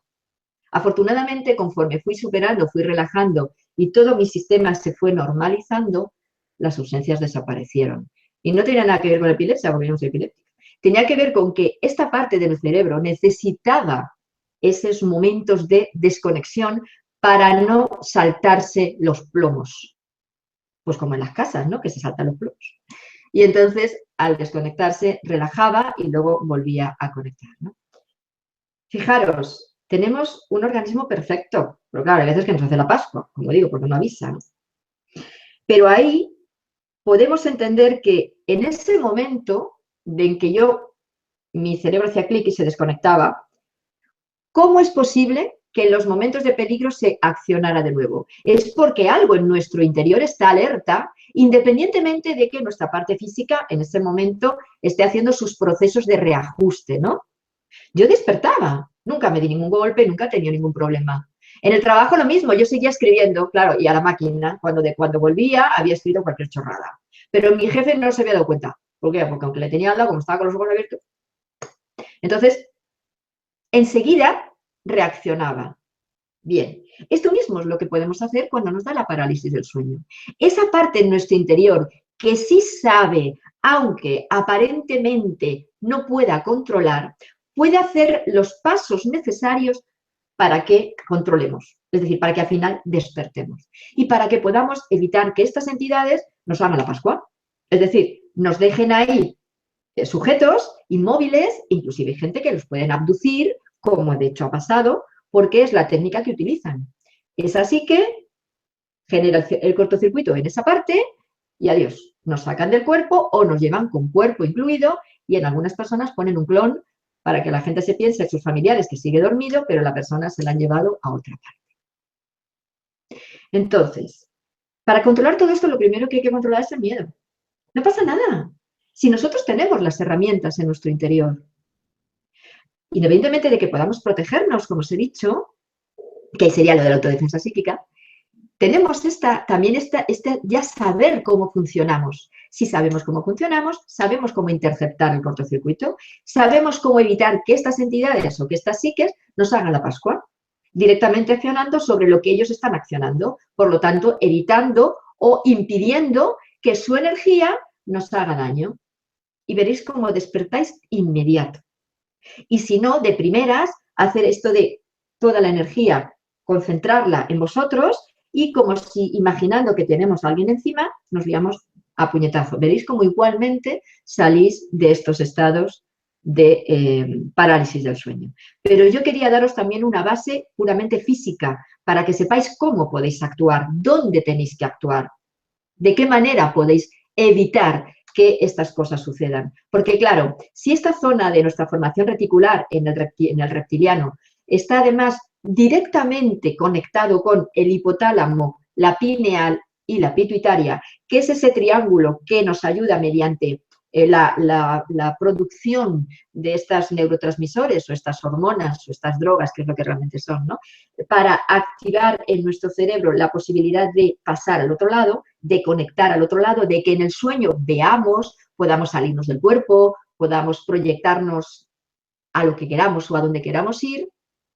Afortunadamente, conforme fui superando, fui relajando y todo mi sistema se fue normalizando, las ausencias desaparecieron. Y no tenía nada que ver con la epilepsia, porque yo no soy epiléptica. Tenía que ver con que esta parte del cerebro necesitaba esos momentos de desconexión para no saltarse los plomos. Pues como en las casas, ¿no? Que se saltan los plomos. Y entonces, al desconectarse, relajaba y luego volvía a conectar, ¿no? Fijaros, tenemos un organismo perfecto, pero claro, hay veces que nos hace la Pascua, como digo, porque no avisa, ¿no? Pero ahí podemos entender que en ese momento en que mi cerebro hacía clic y se desconectaba, ¿cómo es posible que en los momentos de peligro se accionara de nuevo? Es porque algo en nuestro interior está alerta, independientemente de que nuestra parte física en ese momento esté haciendo sus procesos de reajuste, ¿no? Yo despertaba, nunca me di ningún golpe, nunca he tenido ningún problema. En el trabajo lo mismo, yo seguía escribiendo, claro, y a la máquina, cuando volvía había escrito cualquier chorrada. Pero mi jefe no se había dado cuenta. ¿Por qué? Porque aunque le tenía al lado, como estaba con los ojos abiertos, entonces enseguida reaccionaba. Bien, esto mismo es lo que podemos hacer cuando nos da la parálisis del sueño. Esa parte en nuestro interior que sí sabe, aunque aparentemente no pueda controlar, puede hacer los pasos necesarios para que controlemos, es decir, para que al final despertemos y para que podamos evitar que estas entidades nos hagan la Pascua, es decir, nos dejen ahí sujetos, inmóviles, inclusive hay gente que los pueden abducir, como de hecho ha pasado, porque es la técnica que utilizan. Es así que genera el cortocircuito en esa parte y adiós. Nos sacan del cuerpo o nos llevan con cuerpo incluido y en algunas personas ponen un clon para que la gente se piense en sus familiares que sigue dormido, pero la persona se la han llevado a otra parte. Entonces, para controlar todo esto, lo primero que hay que controlar es el miedo. No pasa nada. Si nosotros tenemos las herramientas en nuestro interior, independientemente de que podamos protegernos, como os he dicho, que sería lo de la autodefensa psíquica, tenemos también ya saber cómo funcionamos. Si sabemos cómo funcionamos, sabemos cómo interceptar el cortocircuito, sabemos cómo evitar que estas entidades o que estas psiques nos hagan la Pascua, directamente accionando sobre lo que ellos están accionando, por lo tanto, evitando o impidiendo que su energía nos haga daño. Y veréis cómo despertáis inmediato. Y si no, de primeras, hacer esto de toda la energía, concentrarla en vosotros y como si imaginando que tenemos a alguien encima, nos liamos a puñetazo. Veréis cómo igualmente salís de estos estados de parálisis del sueño. Pero yo quería daros también una base puramente física para que sepáis cómo podéis actuar, dónde tenéis que actuar, de qué manera podéis evitar que estas cosas sucedan. Porque claro, si esta zona de nuestra formación reticular en el reptiliano está además directamente conectado con el hipotálamo, la pineal y la pituitaria, que es ese triángulo que nos ayuda mediante la producción de estas neurotransmisores o estas hormonas o estas drogas, que es lo que realmente son, ¿no? Para activar en nuestro cerebro la posibilidad de pasar al otro lado, de conectar al otro lado, de que en el sueño veamos, podamos salirnos del cuerpo, podamos proyectarnos a lo que queramos o a donde queramos ir,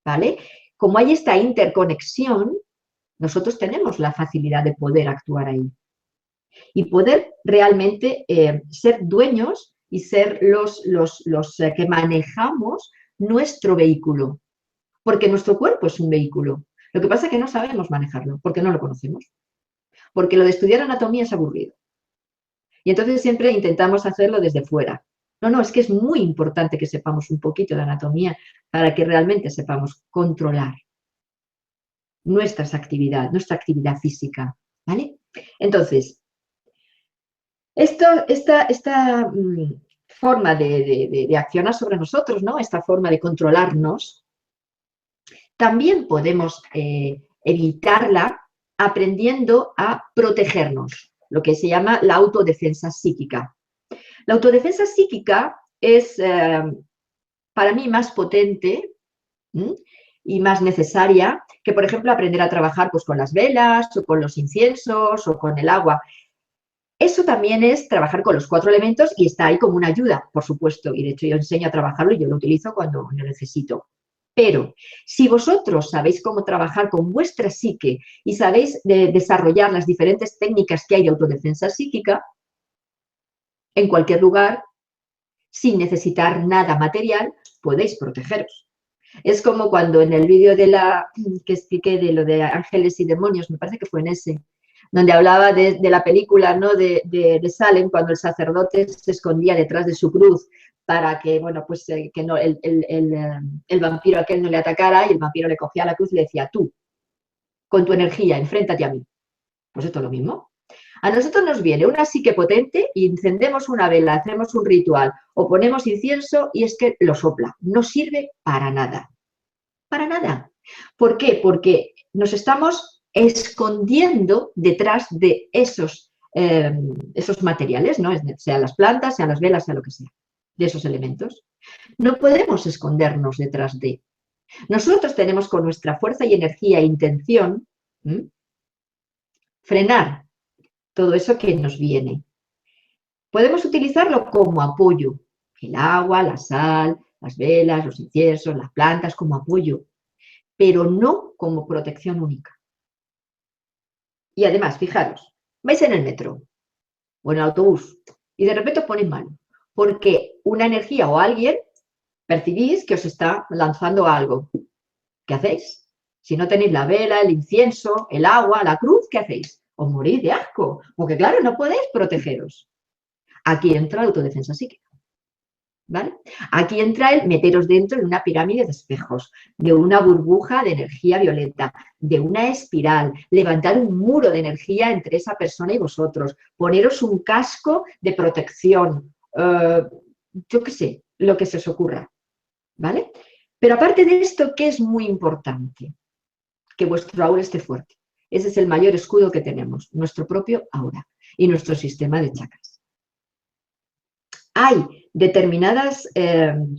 ¿vale? Como hay esta interconexión, nosotros tenemos la facilidad de poder actuar ahí y poder realmente ser dueños y ser los que manejamos nuestro vehículo, porque nuestro cuerpo es un vehículo. Lo que pasa es que no sabemos manejarlo, porque no lo conocemos, porque lo de estudiar anatomía es aburrido. Y entonces siempre intentamos hacerlo desde fuera. No, es que es muy importante que sepamos un poquito de anatomía para que realmente sepamos controlar nuestra actividad física, ¿vale? Entonces, Esta forma de accionar sobre nosotros, ¿no? Esta forma de controlarnos, también podemos evitarla aprendiendo a protegernos, lo que se llama la autodefensa psíquica. La autodefensa psíquica es para mí más potente y más necesaria que, por ejemplo, aprender a trabajar pues, con las velas o con los inciensos o con el agua. Eso también es trabajar con los 4 elementos y está ahí como una ayuda, por supuesto, y de hecho yo enseño a trabajarlo y yo lo utilizo cuando lo necesito. Pero si vosotros sabéis cómo trabajar con vuestra psique y sabéis desarrollar las diferentes técnicas que hay de autodefensa psíquica, en cualquier lugar, sin necesitar nada material, podéis protegeros. Es como cuando en el vídeo que expliqué de lo de ángeles y demonios, me parece que fue en ese, donde hablaba de la película, ¿no? de Salem, cuando el sacerdote se escondía detrás de su cruz para que, bueno, pues que no, el vampiro aquel no le atacara, y el vampiro le cogía la cruz y le decía, tú, con tu energía, enfréntate a mí. Pues esto es lo mismo. A nosotros nos viene una psique potente y encendemos una vela, hacemos un ritual o ponemos incienso y es que lo sopla. No sirve para nada. Para nada. ¿Por qué? Porque nos estamos escondiendo detrás de esos materiales, ¿no? Sean las plantas, sean las velas, sea lo que sea, de esos elementos. No podemos escondernos detrás de. Nosotros tenemos con nuestra fuerza y energía e intención frenar todo eso que nos viene. Podemos utilizarlo como apoyo. El agua, la sal, las velas, los inciensos, las plantas como apoyo, pero no como protección única. Y además, fijaros, vais en el metro o en el autobús y de repente os ponéis mal, porque una energía o alguien percibís que os está lanzando algo. ¿Qué hacéis? Si no tenéis la vela, el incienso, el agua, la cruz, ¿qué hacéis? Os morís de asco, porque claro, no podéis protegeros. Aquí entra la autodefensa psíquica. ¿Vale? Aquí entra el meteros dentro de una pirámide de espejos, de una burbuja de energía violeta, de una espiral, levantar un muro de energía entre esa persona y vosotros, poneros un casco de protección, yo qué sé, lo que se os ocurra, ¿vale? Pero aparte de esto, ¿qué es muy importante? Que vuestro aura esté fuerte. Ese es el mayor escudo que tenemos, nuestro propio aura y nuestro sistema de chakras. Hay determinadas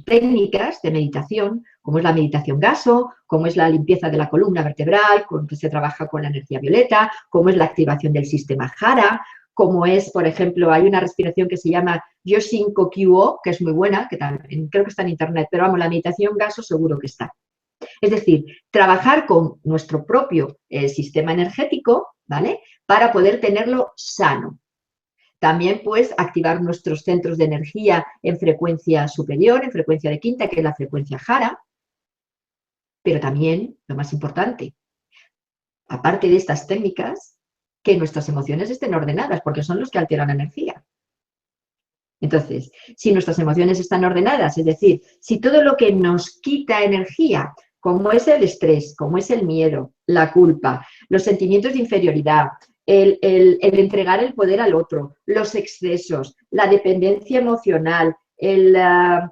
técnicas de meditación, como es la meditación gaso, como es la limpieza de la columna vertebral, con que se trabaja con la energía violeta, como es la activación del sistema Hara, como es, por ejemplo, hay una respiración que se llama Yoshin Kokyu, que es muy buena, que también, creo que está en internet, pero vamos, la meditación gaso seguro que está. Es decir, trabajar con nuestro propio sistema energético, ¿vale? Para poder tenerlo sano. También, pues, activar nuestros centros de energía en frecuencia superior, en frecuencia de quinta, que es la frecuencia Hara. Pero también, lo más importante, aparte de estas técnicas, que nuestras emociones estén ordenadas, porque son los que alteran la energía. Entonces, si nuestras emociones están ordenadas, es decir, si todo lo que nos quita energía, como es el estrés, como es el miedo, la culpa, los sentimientos de inferioridad, el entregar el poder al otro, los excesos, la dependencia emocional, el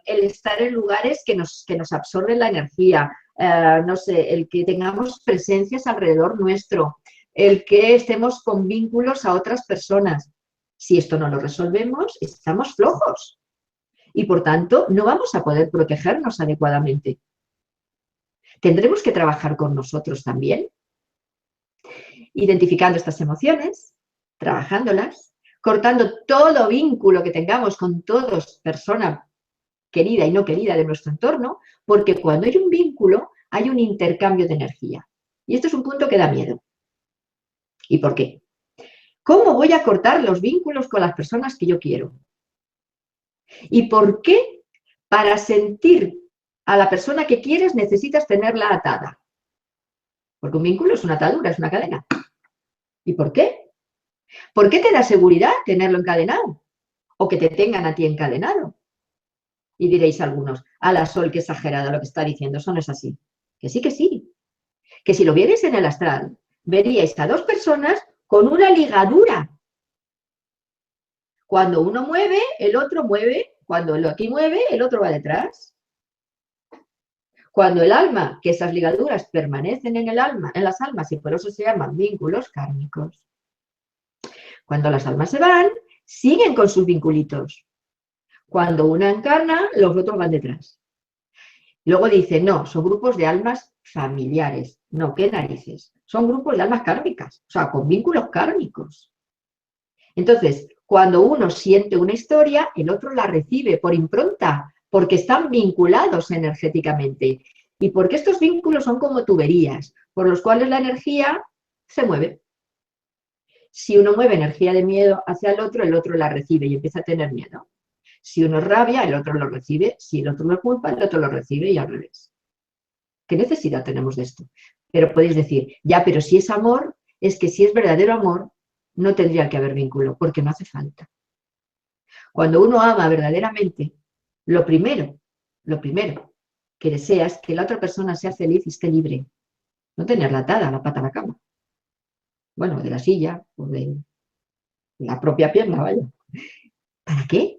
estar en lugares que nos absorben la energía, no sé, el que tengamos presencias alrededor nuestro, el que estemos con vínculos a otras personas. Si esto no lo resolvemos, estamos flojos y, por tanto, no vamos a poder protegernos adecuadamente. Tendremos que trabajar con nosotros también, identificando estas emociones, trabajándolas, cortando todo vínculo que tengamos con toda persona querida y no querida de nuestro entorno, porque cuando hay un vínculo, hay un intercambio de energía. Y esto es un punto que da miedo. ¿Y por qué? ¿Cómo voy a cortar los vínculos con las personas que yo quiero? ¿Y por qué para sentir a la persona que quieres necesitas tenerla atada? Porque un vínculo es una atadura, es una cadena. ¿Y por qué? ¿Por qué te da seguridad tenerlo encadenado? O que te tengan a ti encadenado. Y diréis algunos, a la Sol, qué exagerada lo que está diciendo, eso no es así. Que sí, que sí. Que si lo vierais en el astral, veríais a dos personas con una ligadura. Cuando uno mueve, el otro mueve. Cuando el aquí mueve, el otro va detrás. Cuando el alma, que esas ligaduras permanecen en el alma, en las almas, y por eso se llaman vínculos kármicos. Cuando las almas se van, siguen con sus vinculitos. Cuando una encarna, los otros van detrás. Luego dice, no, son grupos de almas familiares. No, qué narices. Son grupos de almas kármicas, o sea, con vínculos kármicos. Entonces, cuando uno siente una historia, el otro la recibe por impronta, porque están vinculados energéticamente. Y porque estos vínculos son como tuberías, por los cuales la energía se mueve. Si uno mueve energía de miedo hacia el otro la recibe y empieza a tener miedo. Si uno rabia, el otro lo recibe. Si el otro lo culpa, el otro lo recibe y al revés. ¿Qué necesidad tenemos de esto? Pero podéis decir, ya, pero si es amor, es que si es verdadero amor, no tendría que haber vínculo, porque no hace falta. Cuando uno ama verdaderamente, lo primero que desea es que la otra persona sea feliz y esté libre. No tenerla atada, la pata a la cama. Bueno, de la silla o de la propia pierna, vaya. ¿Para qué?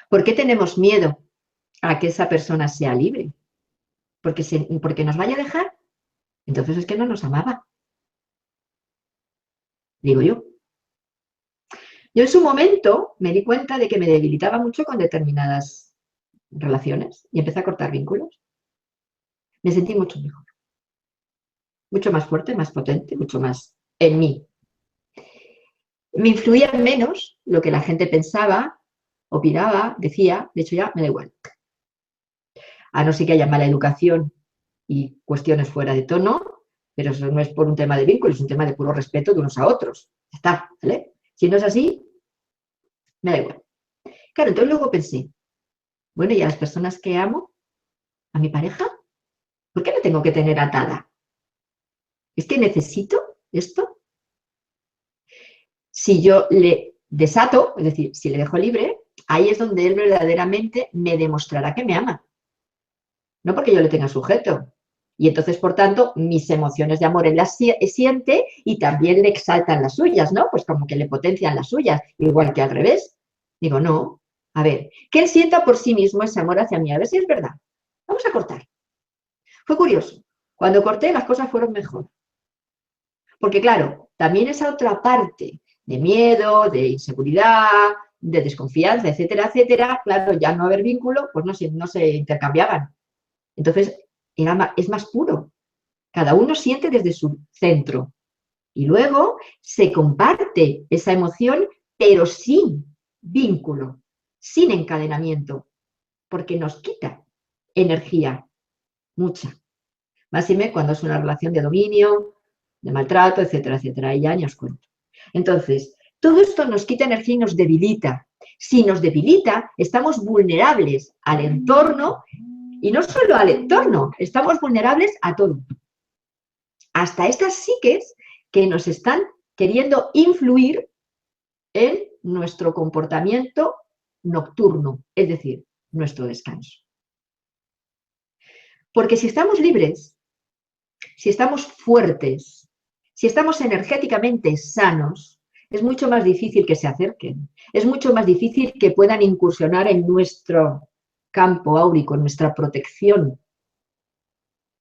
¿Por qué tenemos miedo a que esa persona sea libre? Porque nos vaya a dejar. Entonces es que no nos amaba. Digo yo. Yo en su momento me di cuenta de que me debilitaba mucho con determinadas relaciones y empecé a cortar vínculos. Me sentí mucho mejor. Mucho más fuerte, más potente, mucho más en mí. Me influía menos lo que la gente pensaba, opinaba, decía. De hecho, ya me da igual. A no ser que haya mala educación y cuestiones fuera de tono, pero eso no es por un tema de vínculo, es un tema de puro respeto de unos a otros. Ya está, ¿vale? Si no es así, me da igual. Claro, entonces luego pensé, bueno, ¿y a las personas que amo? ¿A mi pareja? ¿Por qué me tengo que tener atada? ¿Es que necesito esto? Si yo le desato, es decir, si le dejo libre, ahí es donde él verdaderamente me demostrará que me ama. No porque yo le tenga sujeto. Y entonces, por tanto, mis emociones de amor él las siente y también le exaltan las suyas, ¿no? Pues como que le potencian las suyas, igual que al revés. Digo, no, a ver, que él sienta por sí mismo ese amor hacia mí, a ver si es verdad. Vamos a cortar. Fue curioso. Cuando corté, las cosas fueron mejor. Porque claro, también esa otra parte de miedo, de inseguridad, de desconfianza, etcétera, etcétera, claro, ya no haber vínculo, pues no se intercambiaban. Entonces, es más puro. Cada uno siente desde su centro. Y luego se comparte esa emoción, pero sin vínculo, sin encadenamiento, porque nos quita energía, mucha. Máxime cuando es una relación de dominio, de maltrato, etcétera, etcétera. Y ya ni os cuento. Entonces, todo esto nos quita energía y nos debilita. Si nos debilita, estamos vulnerables al entorno y no solo al entorno, estamos vulnerables a todo. Hasta estas psiques que nos están queriendo influir en nuestro comportamiento nocturno, es decir, nuestro descanso. Porque si estamos libres, si estamos fuertes, si estamos energéticamente sanos, es mucho más difícil que se acerquen, es mucho más difícil que puedan incursionar en nuestro campo áurico, en nuestra protección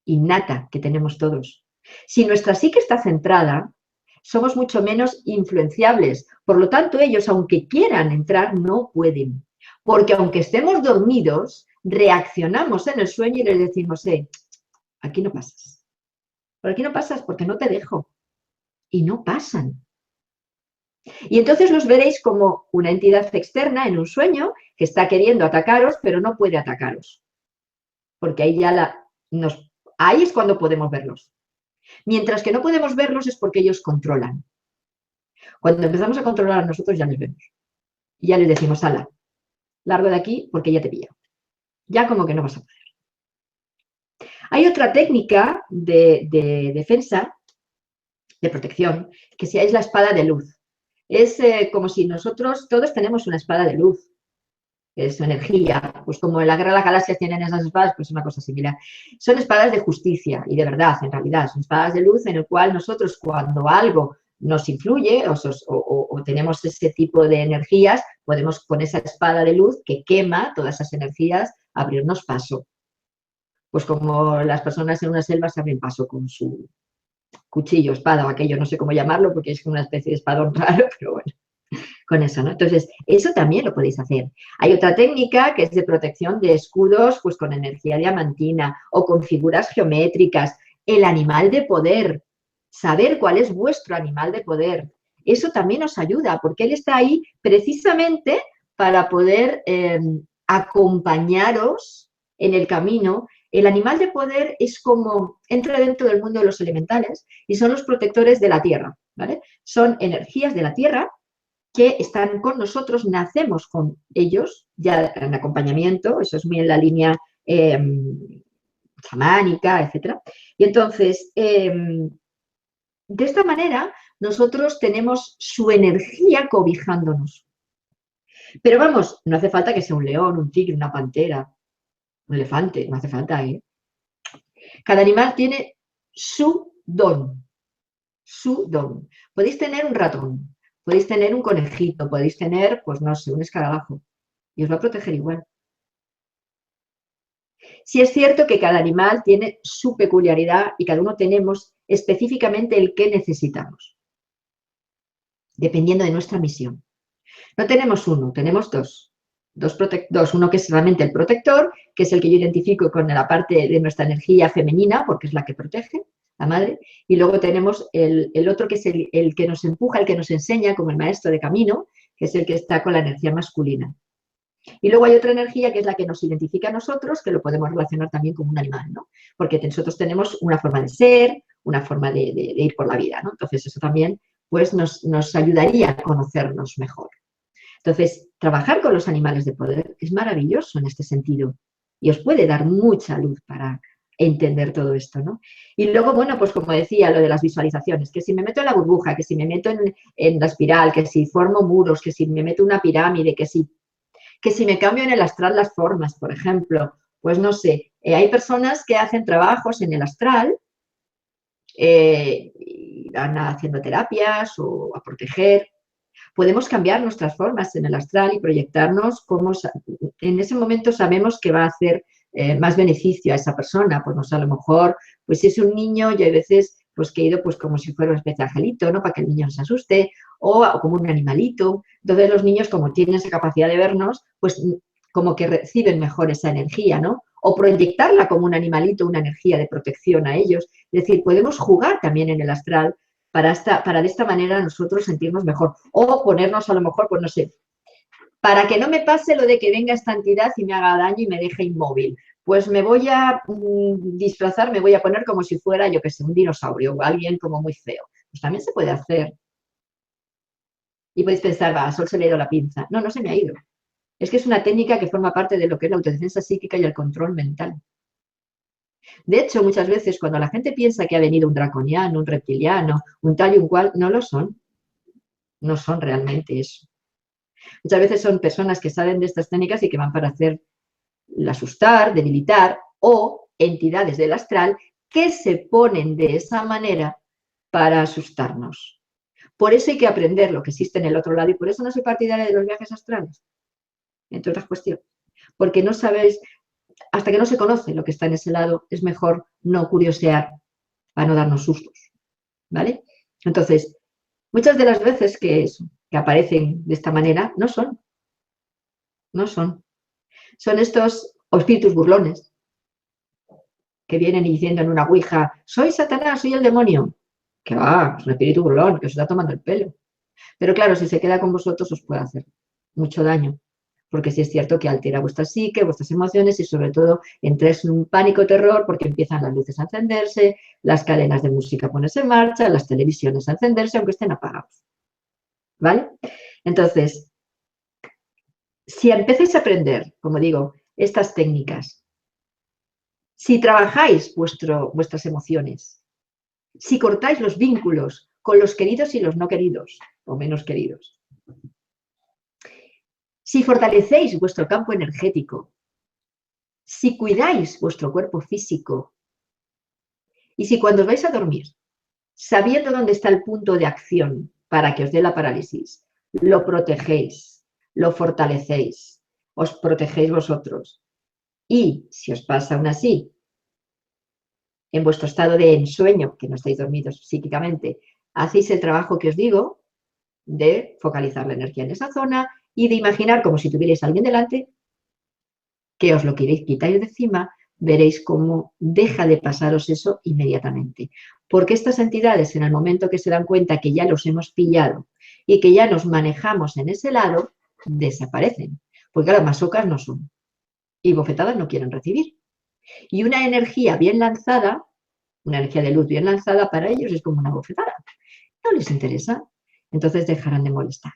innata que tenemos todos. Si nuestra psique está centrada, somos mucho menos influenciables. Por lo tanto, ellos, aunque quieran entrar, no pueden. Porque aunque estemos dormidos, reaccionamos en el sueño y les decimos, aquí no pasas. Por aquí no pasas porque no te dejo. Y no pasan. Y entonces los veréis como una entidad externa en un sueño que está queriendo atacaros, pero no puede atacaros. Porque ahí ahí es cuando podemos verlos. Mientras que no podemos verlos es porque ellos controlan. Cuando empezamos a controlar a nosotros ya les vemos. Y ya les decimos, ala, largo de aquí porque ya te pillo. Ya como que no vas a poder. Hay otra técnica de defensa, de protección, que es la espada de luz. Es como si nosotros todos tenemos una espada de luz. Es su energía, pues como en la Guerra de las Galaxias tienen esas espadas, pues una cosa similar. Son espadas de justicia y de verdad, en realidad, son espadas de luz en el cual nosotros cuando algo nos influye o tenemos ese tipo de energías, podemos con esa espada de luz que quema todas esas energías abrirnos paso. Pues como las personas en una selva se abren paso con su cuchillo, espada o aquello, no sé cómo llamarlo porque es una especie de espadón raro, pero bueno, con eso, ¿no? Entonces, eso también lo podéis hacer. Hay otra técnica que es de protección de escudos, pues con energía diamantina o con figuras geométricas. El animal de poder, saber cuál es vuestro animal de poder. Eso también os ayuda, porque él está ahí precisamente para poder acompañaros en el camino. El animal de poder es como, entra dentro del mundo de los elementales y son los protectores de la tierra, ¿vale? Son energías de la tierra que están con nosotros, nacemos con ellos, ya en acompañamiento, eso es muy en la línea chamánica, etc. Y entonces, de esta manera, nosotros tenemos su energía cobijándonos. Pero vamos, no hace falta que sea un león, un tigre, una pantera, un elefante, no hace falta, ¿eh? Cada animal tiene su don, su don. Podéis tener un ratón, podéis tener un conejito, podéis tener, pues no sé, un escarabajo, y os va a proteger igual. Sí es cierto que cada animal tiene su peculiaridad y cada uno tenemos específicamente el que necesitamos, dependiendo de nuestra misión. No tenemos uno, tenemos dos. Uno que es realmente el protector, que es el que yo identifico con la parte de nuestra energía femenina, porque es la que protege, la madre, y luego tenemos el otro que es el que nos empuja, el que nos enseña, como el maestro de camino, que es el que está con la energía masculina. Y luego hay otra energía que es la que nos identifica a nosotros, que lo podemos relacionar también con un animal, ¿no? Porque nosotros tenemos una forma de ser, una forma de ir por la vida, ¿no? Entonces eso también pues nos ayudaría a conocernos mejor. Entonces, trabajar con los animales de poder es maravilloso en este sentido y os puede dar mucha luz para entender todo esto, ¿no? Y luego, bueno, pues como decía, lo de las visualizaciones, que si me meto en la burbuja, que si me meto en la espiral, que si formo muros, que si me meto una pirámide, que si me cambio en el astral las formas, por ejemplo, pues no sé, hay personas que hacen trabajos en el astral, y van haciendo terapias o a proteger. Podemos cambiar nuestras formas en el astral y proyectarnos como en ese momento sabemos que va a hacer más beneficio a esa persona. Pues no sé, a lo mejor, pues si es un niño, yo hay veces pues que he ido pues como si fuera una especie de angelito, ¿no? Para que el niño no se asuste, o como un animalito. Entonces los niños, como tienen esa capacidad de vernos, pues como que reciben mejor esa energía, ¿no? O proyectarla como un animalito, una energía de protección a ellos. Es decir, podemos jugar también en el astral para de esta manera nosotros sentirnos mejor. O ponernos a lo mejor, pues no sé, para que no me pase lo de que venga esta entidad y me haga daño y me deje inmóvil. Pues me voy a disfrazar, me voy a poner como si fuera, yo que sé, un dinosaurio o alguien como muy feo. Pues también se puede hacer. Y podéis pensar, va, a Sol se le ha ido la pinza. No, no se me ha ido. Es que es una técnica que forma parte de lo que es la autodefensa psíquica y el control mental. De hecho, muchas veces cuando la gente piensa que ha venido un draconiano, un reptiliano, un tal y un cual, no lo son. No son realmente eso. Muchas veces son personas que saben de estas técnicas y que van para hacer asustar, debilitar, o entidades del astral que se ponen de esa manera para asustarnos. Por eso hay que aprender lo que existe en el otro lado y por eso no soy partidaria de los viajes astrales, entre otras cuestiones. Porque no sabéis, hasta que no se conoce lo que está en ese lado, es mejor no curiosear para no darnos sustos, ¿vale? Entonces, muchas de las veces que aparecen de esta manera no son. Son estos espíritus burlones que vienen diciendo en una ouija, soy Satanás, soy el demonio. Que va, es un espíritu burlón, que os está tomando el pelo. Pero claro, si se queda con vosotros os puede hacer mucho daño, porque sí es cierto que altera vuestra psique, vuestras emociones y sobre todo entráis en un pánico terror porque empiezan las luces a encenderse, las cadenas de música a ponerse en marcha, las televisiones a encenderse aunque estén apagados. ¿Vale? Entonces, si empezáis a aprender, como digo, estas técnicas, si trabajáis vuestras emociones, si cortáis los vínculos con los queridos y los no queridos, o menos queridos, si fortalecéis vuestro campo energético, si cuidáis vuestro cuerpo físico y si cuando os vais a dormir sabiendo dónde está el punto de acción para que os dé la parálisis, lo protegéis, lo fortalecéis, os protegéis vosotros. Y si os pasa aún así, en vuestro estado de ensueño, que no estáis dormidos psíquicamente, hacéis el trabajo que os digo de focalizar la energía en esa zona y de imaginar como si tuvierais a alguien delante, que os lo queréis quitar de encima, veréis cómo deja de pasaros eso inmediatamente. Porque estas entidades, en el momento que se dan cuenta que ya los hemos pillado y que ya nos manejamos en ese lado, desaparecen. Porque claro, masocas no son. Y bofetadas no quieren recibir. Y una energía bien lanzada, una energía de luz bien lanzada para ellos es como una bofetada. No les interesa. Entonces dejarán de molestar.